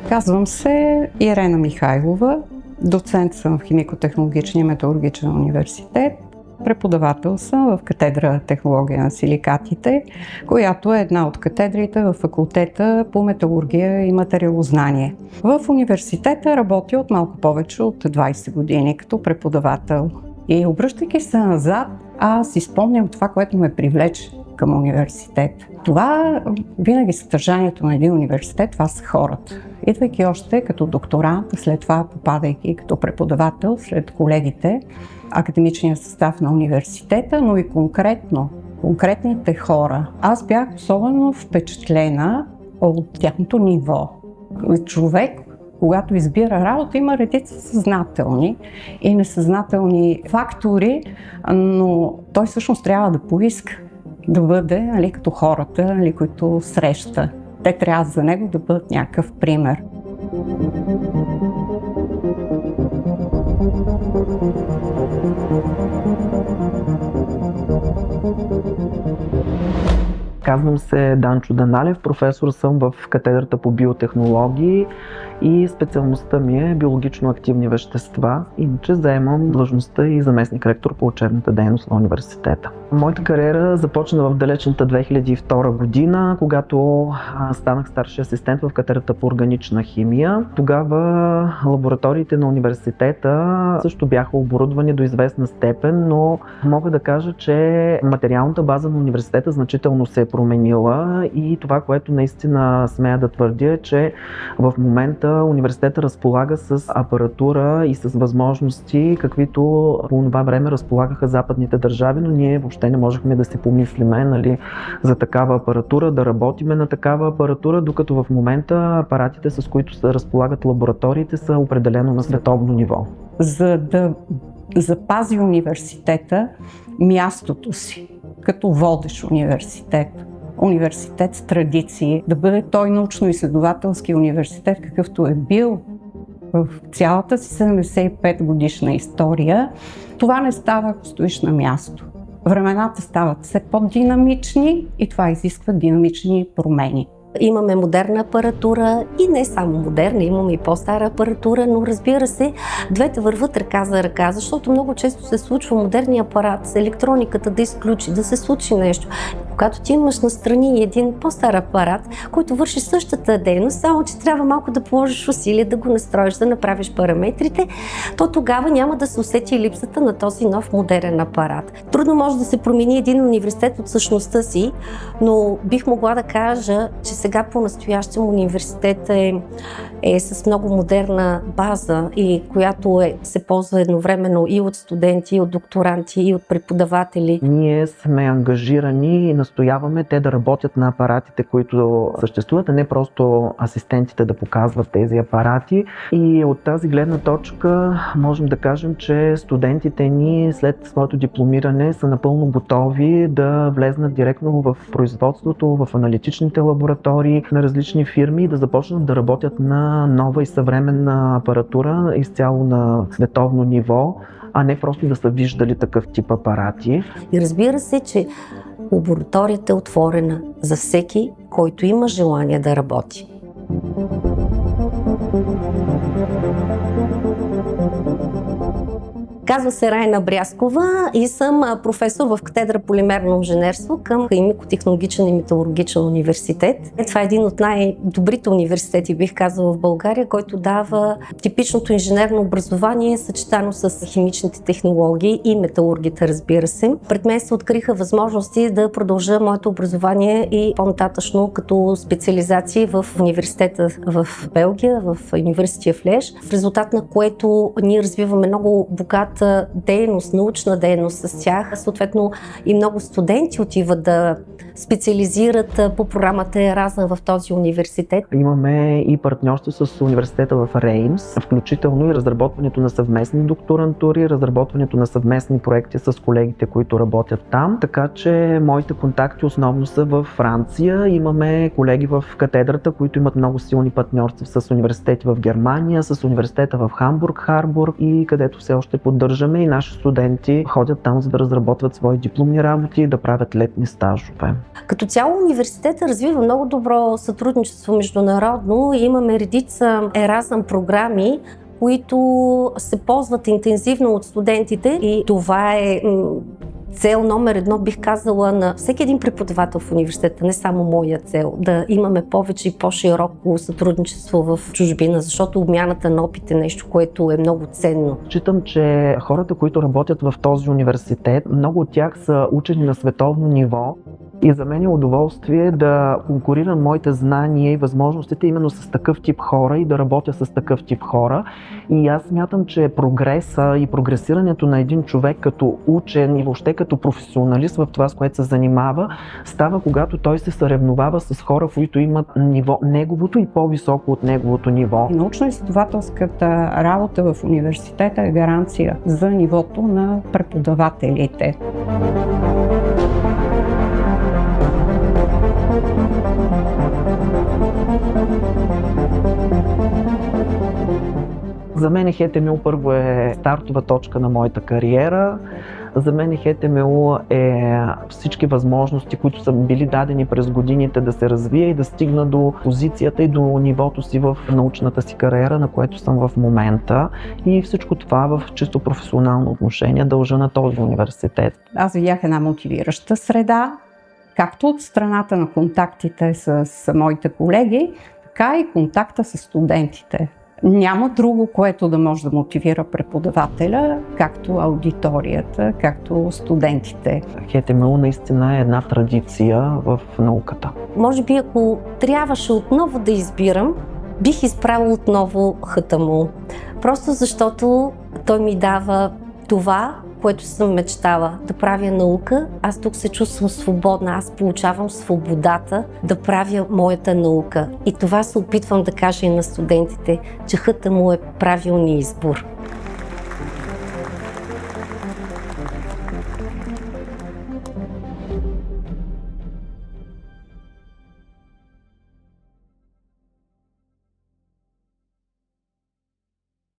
Казвам се Ирена Михайлова, доцент съм в Химико-технологичния металургичен университет. Преподавател съм в катедра технология на силикатите, която е една от катедрите в факултета по металургия и материалознание. В университета работя от малко повече от 20 години като преподавател. И обръщайки се назад, аз си спомням това, което ме привлече към университет. Това винаги съдържанието на един университет, това са хората. Идвайки още като докторант, след това попадайки като преподавател сред колегите, академичния състав на университета, но и конкретните хора. Аз бях особено впечатлена от тяхното ниво. Човек, когато избира работа, има редица съзнателни и несъзнателни фактори, но той всъщност трябва да поиска да бъде като хората, които среща. Те трябва за него да бъдат някакъв пример. Казвам се Данчо Даналев, професор съм в катедрата по биотехнологии и специалността ми е биологично активни вещества. Иначе заемам длъжността и заместник-ректор по учебната дейност на университета. Моята кариера започна в далечната 2002 година, когато станах старши асистент в катедрата по органична химия. Тогава лабораториите на университета също бяха оборудвани до известна степен, но мога да кажа, че материалната база на университета значително се е променила и това, което наистина смея да твърдя, е, че в момента университета разполага с апаратура и с възможности, каквито по това време разполагаха западните държави, но ние въобще не можехме да си помислиме за такава апаратура, да работиме на такава апаратура, докато в момента апаратите, с които се разполагат лабораториите, са определено на световно ниво. За да запази университета мястото си като водещ университет с традиции, да бъде той научно-изследователски университет, какъвто е бил в цялата си 75 годишна история, това не става, ако стоиш на място. Времената стават все по-динамични и това изисква динамични промени. Имаме модерна апаратура и не само модерна, имаме и по-стара апаратура, но разбира се, двете върват ръка за ръка, защото много често се случва модерния апарат с електрониката да изключи, да се случи нещо. Когато ти имаш настрани един по-стар апарат, който върши същата дейност, само че трябва малко да положиш усилия, да го настроиш, да направиш параметрите, то тогава няма да се усети липсата на този нов модерен апарат. Трудно може да се промени един университет от същността си, но бих могла да кажа, че сега по-настоящем университет е с много модерна база и която се ползва едновременно и от студенти, и от докторанти, и от преподаватели. Ние сме ангажирани и настояваме те да работят на апаратите, които съществуват, а не просто асистентите да показват тези апарати. И от тази гледна точка можем да кажем, че студентите ни след своето дипломиране са напълно готови да влезнат директно в производството, в аналитичните лаборатории на различни фирми и да започнат да работят на нова и съвременна апаратура изцяло на световно ниво, а не просто да са виждали такъв тип апарати. И разбира се, че лабораторията е отворена за всеки, който има желание да работи. Казва се Райна Бряскова и съм професор в катедра полимерно инженерство към Химико-технологичен и металургичен университет. Това е един от най-добрите университети, бих казала, в България, който дава типичното инженерно образование, съчетано с химичните технологии и металургията, разбира се. Пред мен се откриха възможности да продължа моето образование и по-нататъчно като специализации в университета в Белгия, в University of Liège, в резултат на което ние развиваме много богат дейност, научна дейност с тях. Съответно и много студенти отиват да специализират по програмата Еразъм в този университет. Имаме и партньорство с университета в Реймс, включително и разработването на съвместни докторантури, разработването на съвместни проекти с колегите, които работят там. Така че моите контакти основно са в Франция. Имаме колеги в катедрата, които имат много силни партньорства с университети в Германия, с университета в Хамбург, Харбург и където все още поддържаме поддържаме и наши студенти ходят там, за да разработват свои дипломни работи и да правят летни стажове. Като цяло университета развива много добро сътрудничество международно и имаме редица Еразъм програми, които се ползват интензивно от студентите и това е цел номер едно, бих казала, на всеки един преподавател в университета, не само моя цел, да имаме повече и по-широко сътрудничество в чужбина, защото обмяната на опит е нещо, което е много ценно. Считам, че хората, които работят в този университет, много от тях са учени на световно ниво и за мен е удоволствие да конкурирам моите знания и възможностите именно с такъв тип хора и да работя с такъв тип хора. И аз смятам, че прогреса и прогресирането на един човек като учен и въобще като професионалист в това, с което се занимава, става когато той се съревновава с хора, които имат ниво неговото и по-високо от неговото ниво. Научно-изследователската работа в университета е гаранция за нивото на преподавателите. За мен ХТМУ първо е стартова точка на моята кариера. За мен ХТМУ е всички възможности, които са били дадени през годините да се развия и да стигна до позицията и до нивото си в научната си кариера, на което съм в момента. И всичко това в чисто професионално отношение дължа на този университет. Аз видях една мотивираща среда, както от страната на контактите с моите колеги, така и контакта с студентите. Няма друго, което да може да мотивира преподавателя, както аудиторията, както студентите. ХТМУ наистина е една традиция в науката. Може би, ако трябваше отново да избирам, бих избрала отново ХТМУ. Просто защото той ми дава това, което съм мечтала да правя наука. Аз тук се чувствам свободна, аз получавам свободата да правя моята наука. И това се опитвам да кажа и на студентите, че ХТМУ е правилният избор.